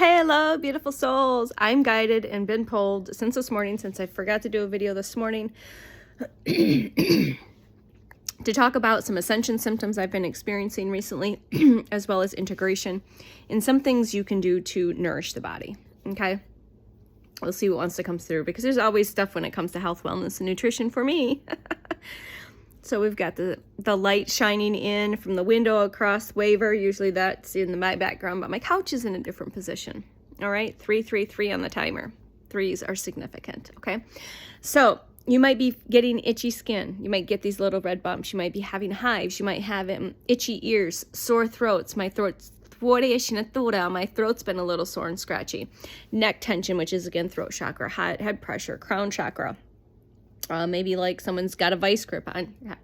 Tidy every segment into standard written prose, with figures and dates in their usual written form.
Hello, beautiful souls. I'm guided and been pulled since this morning, since I forgot to do a video this morning, to talk about some ascension symptoms I've been experiencing recently, as well as integration, and some things you can do to nourish the body. Okay? We'll see what wants to come through, because there's always stuff when it comes to health, wellness, and nutrition for me. So we've got the light shining in from the window across waiver. Usually that's in my background, but my couch is in a different position. All right, 333 on the timer. Threes are significant, okay? So you might be getting itchy skin. You might get these little red bumps. You might be having hives. You might have itchy ears, sore throats. My throat's been a little sore and scratchy. Neck tension, which is again throat chakra, head pressure, crown chakra. Maybe like someone's got a vice grip on your head.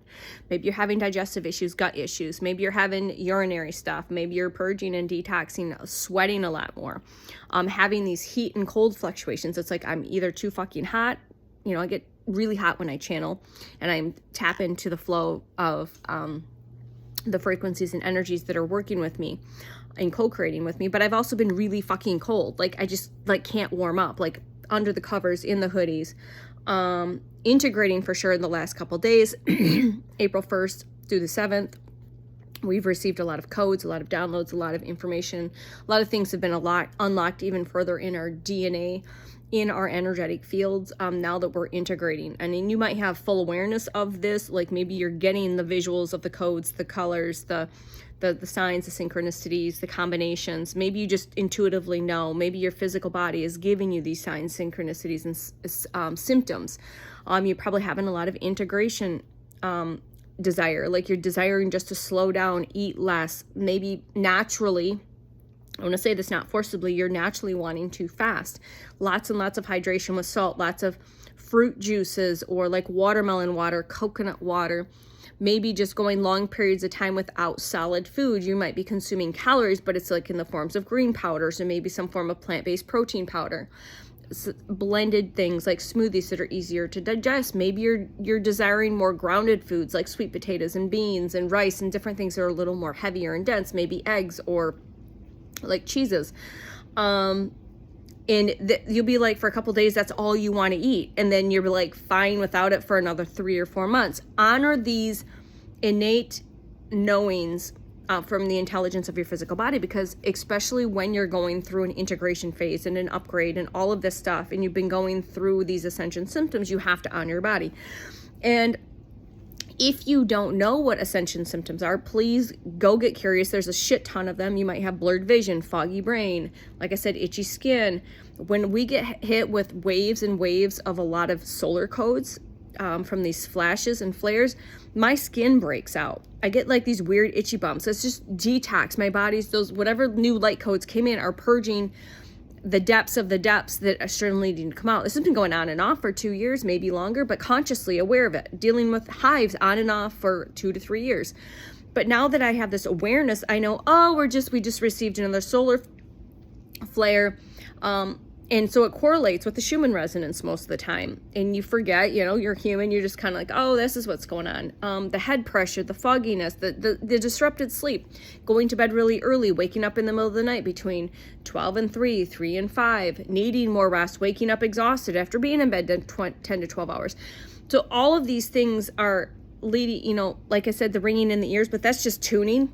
Maybe you're having digestive issues, gut issues. Maybe you're having urinary stuff. Maybe you're purging and detoxing, sweating a lot more. Having these heat and cold fluctuations. It's like I'm either too fucking hot. You know, I get really hot when I channel and I tap into the flow of the frequencies and energies that are working with me and co-creating with me. But I've also been really fucking cold. Like I just can't warm up, like under the covers, in the hoodies. Integrating for sure in the last couple days, April 1st through the 7th. We've received a lot of codes, a lot of downloads, a lot of information. A lot of things have been unlocked even further in our DNA, in our energetic fields, now that we're integrating. I mean, you might have full awareness of this, like maybe you're getting the visuals of the codes, the colors, the signs, the synchronicities, the combinations. Maybe you just intuitively know. Maybe your physical body is giving you these signs, synchronicities, and symptoms. You're probably having a lot of integration desire, like you're desiring just to slow down, eat less, maybe naturally. I want to say this, not forcibly, you're naturally wanting to fast. Lots and lots of hydration with salt, lots of fruit juices, or like watermelon water, coconut water. Maybe just going long periods of time without solid food. You might be consuming calories, but it's like in the forms of green powder, so maybe some form of plant-based protein powder. Blended things like smoothies that are easier to digest. Maybe you're desiring more grounded foods like sweet potatoes and beans and rice and different things that are a little more heavier and dense. Maybe eggs or like cheeses. And you'll be like, for a couple days, that's all you want to eat. And then you're like fine without it for another 3 or 4 months. Honor these innate knowings from the intelligence of your physical body, because especially when you're going through an integration phase and an upgrade and all of this stuff, and you've been going through these ascension symptoms, you have to honor your body. And if you don't know what ascension symptoms are, please go get curious. There's a shit ton of them. You might have blurred vision, foggy brain, like I said, itchy skin. When we get hit with waves and waves of a lot of solar codes from these flashes and flares, my skin breaks out. I get like these weird itchy bumps. It's just detox. My body's, those whatever new light codes came in are purging the depths of the depths that are certainly needing to come out. This has been going on and off for 2 years, maybe longer, but consciously aware of it, dealing with hives on and off for 2 to 3 years. But now that I have this awareness, I know, we just received another solar flare. And so it correlates with the Schumann resonance most of the time. And you forget, you're human. You're just kind of like, this is what's going on. The head pressure, the fogginess, the disrupted sleep, going to bed really early, waking up in the middle of the night between 12 and 3, 3 and 5, needing more rest, waking up exhausted after being in bed 10 to 12 hours. So all of these things are leading, like I said, the ringing in the ears, but that's just tuning.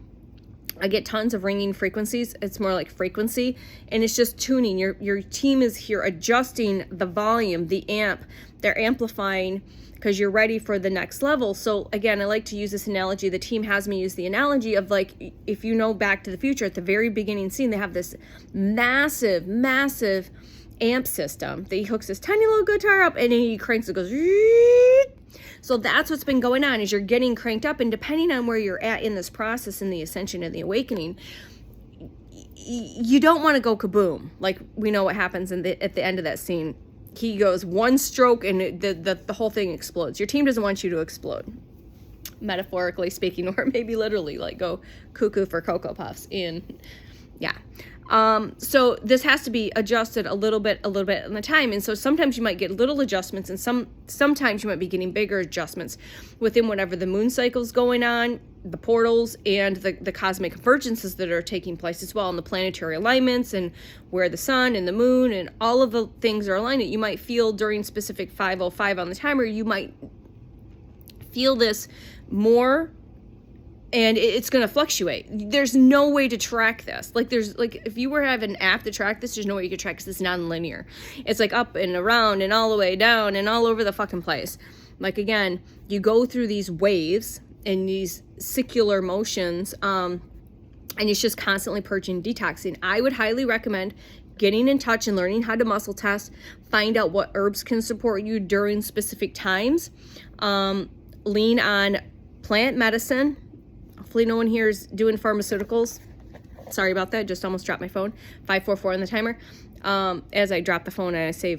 I get tons of ringing frequencies. It's more like frequency, and it's just tuning. Your team is here adjusting the volume, the amp. They're amplifying because you're ready for the next level. So again, I like to use this analogy. The team has me use the analogy of like, if you know Back to the Future, at the very beginning scene, they have this massive, massive amp system that he hooks this tiny little guitar up, and then he cranks it, goes. So that's what's been going on, is you're getting cranked up, and depending on where you're at in this process, in the ascension and the awakening, you don't want to go kaboom. Like we know what happens at the end of that scene. He goes one stroke and the whole thing explodes. Your team doesn't want you to explode, metaphorically speaking, or maybe literally, like go cuckoo for Cocoa Puffs. So this has to be adjusted a little bit in the time. And so sometimes you might get little adjustments, and sometimes you might be getting bigger adjustments within whatever the moon cycle's going on, the portals, and the cosmic convergences that are taking place as well, and the planetary alignments, and where the sun and the moon and all of the things are aligned. You might feel during specific 5:05 on the timer, you might feel this more, and it's going to fluctuate. There's no way to track this. If you were to have an app to track this, there's no way you could track, because it's non-linear. It's like up and around and all the way down and all over the fucking place. Like, again, you go through these waves and these circular motions, and it's just constantly purging, detoxing. I would highly recommend getting in touch and learning how to muscle test, find out what herbs can support you during specific times, lean on plant medicine. Hopefully no one here is doing pharmaceuticals. Sorry about that. Just almost dropped my phone. 544 on the timer. As I drop the phone, and I say,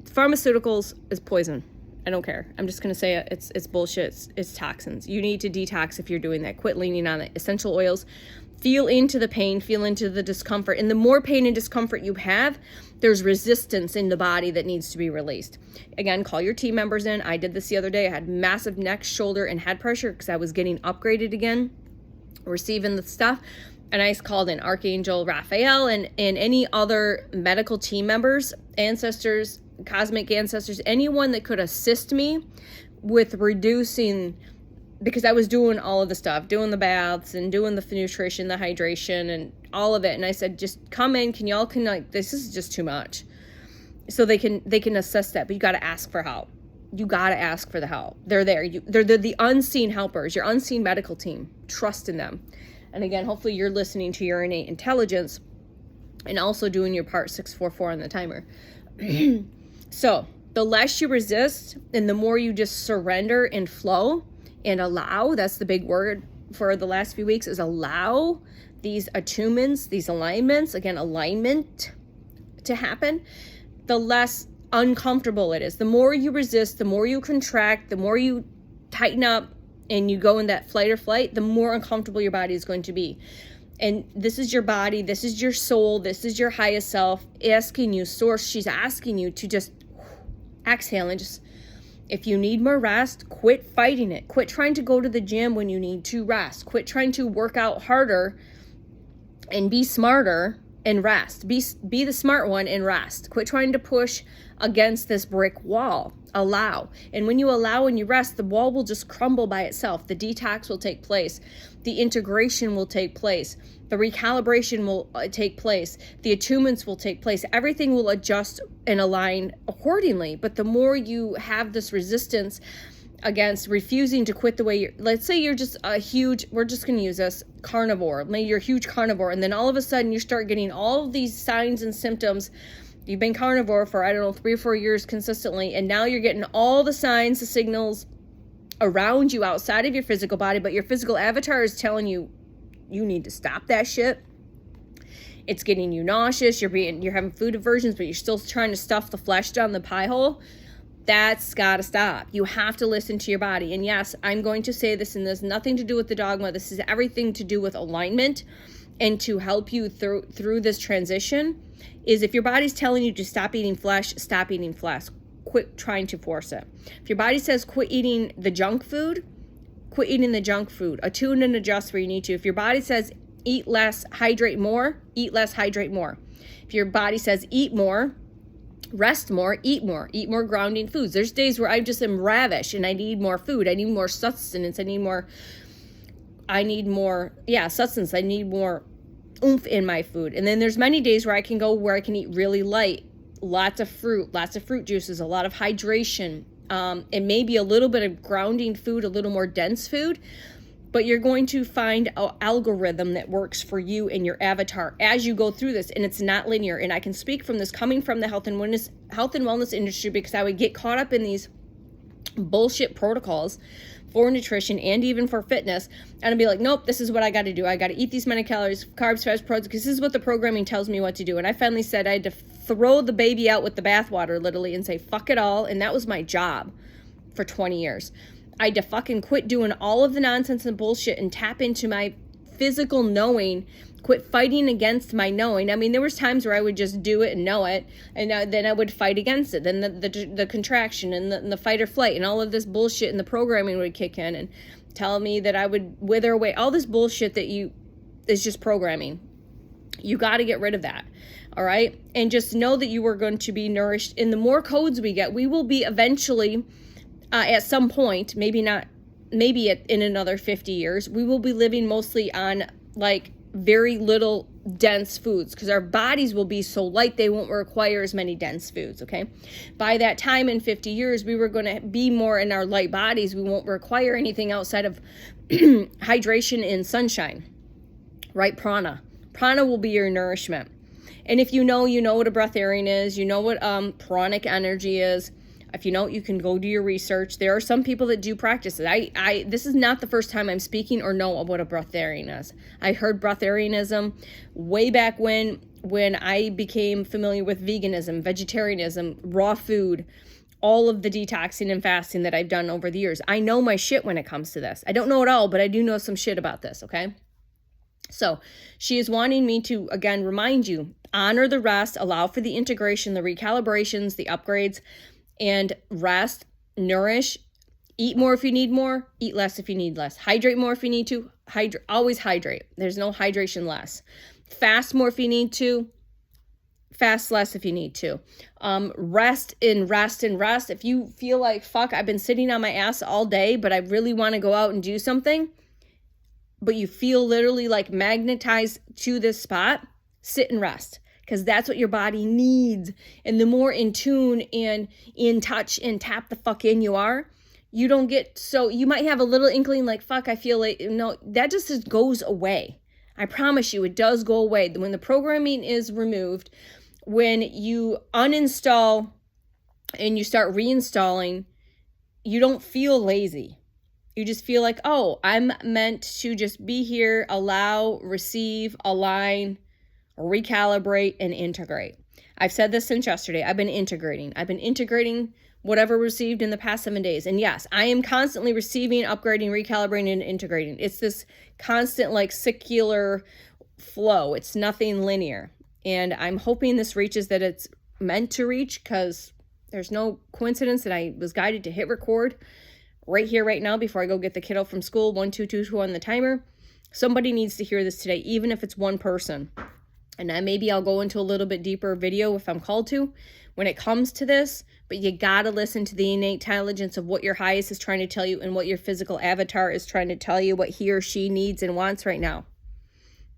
pharmaceuticals is poison. I don't care. I'm just going to say it. It's bullshit. It's toxins. You need to detox if you're doing that. Quit leaning on the essential oils. Feel into the pain. Feel into the discomfort. And the more pain and discomfort you have, there's resistance in the body that needs to be released. Again, call your team members in. I did this the other day. I had massive neck, shoulder, and head pressure because I was getting upgraded again, receiving the stuff. And I called in Archangel Raphael and any other medical team members, ancestors, cosmic ancestors, anyone that could assist me with reducing, because I was doing all of the stuff, doing the baths and doing the nutrition, the hydration, and all of it. And I said, just come in. Can y'all this is just too much. So they can assess that, but you got to ask for help. You got to ask for the help. They're there. They're the unseen helpers, your unseen medical team. Trust in them. And again, hopefully you're listening to your innate intelligence and also doing your part 644 on the timer. So the less you resist and the more you just surrender and flow and allow, that's the big word for the last few weeks, is allow these attunements, these alignments, again, alignment to happen, the less uncomfortable it is. The more you resist, the more you contract, the more you tighten up and you go in that fight or flight, the more uncomfortable your body is going to be. And this is your body, this is your soul, this is your highest self asking you, source, she's asking you to just exhale and just, if you need more rest, quit fighting it. Quit trying to go to the gym when you need to rest. Quit trying to work out harder and be smarter and rest. Be the smart one and rest. Quit trying to push against this brick wall. Allow. And when you allow and you rest, the wall will just crumble by itself. The detox will take place. The integration will take place. The recalibration will take place. The attunements will take place. Everything will adjust and align accordingly. But the more you have this resistance against refusing to quit the way you're, let's say you're just a huge, we're just going to use this, carnivore. Maybe you're a huge carnivore, and then all of a sudden you start getting all of these signs and symptoms. You've been carnivore for, 3 or 4 years consistently, and now you're getting all the signs, the signals around you outside of your physical body, but your physical avatar is telling you, you need to stop that shit. It's getting you nauseous. You're having food aversions, but you're still trying to stuff the flesh down the pie hole. That's got to stop. You have to listen to your body. And yes, I'm going to say this, and there's nothing to do with the dogma. This is everything to do with alignment and to help you through this transition. Is if your body's telling you to stop eating flesh, stop eating flesh. Quit trying to force it. If your body says quit eating the junk food, quit eating the junk food. Attune and adjust where you need to. If your body says eat less, hydrate more, eat less, hydrate more. If your body says eat more, rest more, eat more grounding foods. There's days where I just am ravished and I need more food. I need more sustenance. I need more sustenance. I need more oomph in my food. And then there's many days where I can go where I can eat really light, lots of fruit juices, a lot of hydration, and maybe a little bit of grounding food, a little more dense food. But you're going to find an algorithm that works for you and your avatar as you go through this, and it's not linear. And I can speak from this coming from the health and wellness industry, because I would get caught up in these bullshit protocols for nutrition and even for fitness, and I'd be like, nope, this is what I got to do. I got to eat these many calories, carbs, fats, proteins, because this is what the programming tells me what to do. And I finally said I had to throw the baby out with the bathwater, literally, and say fuck it all. And that was my job for 20 years. I had to fucking quit doing all of the nonsense and bullshit and tap into my physical knowing, Quit fighting against my knowing. I mean, there was times where I would just do it and know it, and then I would fight against it. Then the contraction and the fight or flight and all of this bullshit and the programming would kick in and tell me that I would wither away. All this bullshit that is just programming. You got to get rid of that. All right? And just know that you are going to be nourished. And the more codes we get, we will be eventually, at some point, maybe in another 50 years, we will be living mostly on like very little dense foods, because our bodies will be so light they won't require as many dense foods. Okay, by that time in 50 years we were going to be more in our light bodies. We won't require anything outside of hydration and sunshine, right? Prana will be your nourishment. And if you know what a breatharian is, you know what pranic energy is. If you know, you can go do your research. There are some people that do practice it. This is not the first time I'm speaking or know what a breatharian is. I heard breatharianism way back when I became familiar with veganism, vegetarianism, raw food, all of the detoxing and fasting that I've done over the years. I know my shit when it comes to this. I don't know it all, but I do know some shit about this, okay? So she is wanting me to, again, remind you, honor the rest, allow for the integration, the recalibrations, the upgrades, and rest, nourish, eat more if you need more, eat less if you need less. Hydrate more if you need to, always hydrate. There's no hydration less. Fast more if you need to, fast less if you need to. Rest. If you feel like, fuck, I've been sitting on my ass all day, but I really want to go out and do something, but you feel literally like magnetized to this spot, sit and rest. Because that's what your body needs. And the more in tune and in touch and tap the fuck in you are, you don't get, so you might have a little inkling like, fuck, I feel like, no, that just goes away. I promise you, it does go away. When the programming is removed, when you uninstall and you start reinstalling, you don't feel lazy. You just feel like, oh, I'm meant to just be here, allow, receive, align, recalibrate, and integrate. I've said this since yesterday. I've been integrating whatever received in the past 7 days. And yes, I am constantly receiving, upgrading, recalibrating, and integrating. It's this constant like circular flow. It's nothing linear. And I'm hoping this reaches that it's meant to reach, because there's no coincidence that I was guided to hit record right here, right now, before I go get the kiddo from school. 1, 2, 2, 2 on the timer. Somebody needs to hear this today, even if it's one person. And then maybe I'll go into a little bit deeper video if I'm called to when it comes to this. But you got to listen to the innate intelligence of what your highest is trying to tell you and what your physical avatar is trying to tell you, what he or she needs and wants right now.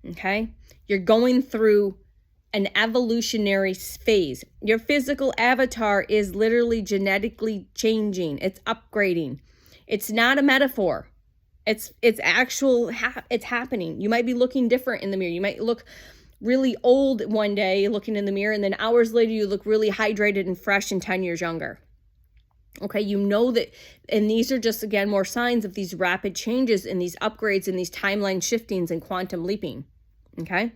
Okay? You're going through an evolutionary phase. Your physical avatar is literally genetically changing. It's upgrading. It's not a metaphor. It's actual, it's happening. You might be looking different in the mirror. You might look really old one day looking in the mirror, and then hours later you look really hydrated and fresh and 10 years younger. Okay, you know that, and these are just, again, more signs of these rapid changes and these upgrades and these timeline shiftings and quantum leaping. Okay?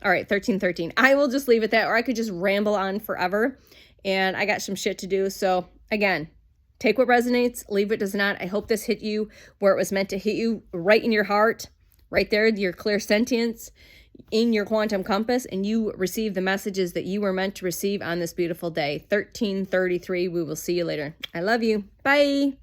All right, 1313. I will just leave it that, or I could just ramble on forever, and I got some shit to do. So again, take what resonates, leave what does not. I hope this hit you where it was meant to hit you, right in your heart, right there, your clear sentience, in your quantum compass, and you receive the messages that you were meant to receive on this beautiful day. 1333. We will see you later. I love you. Bye.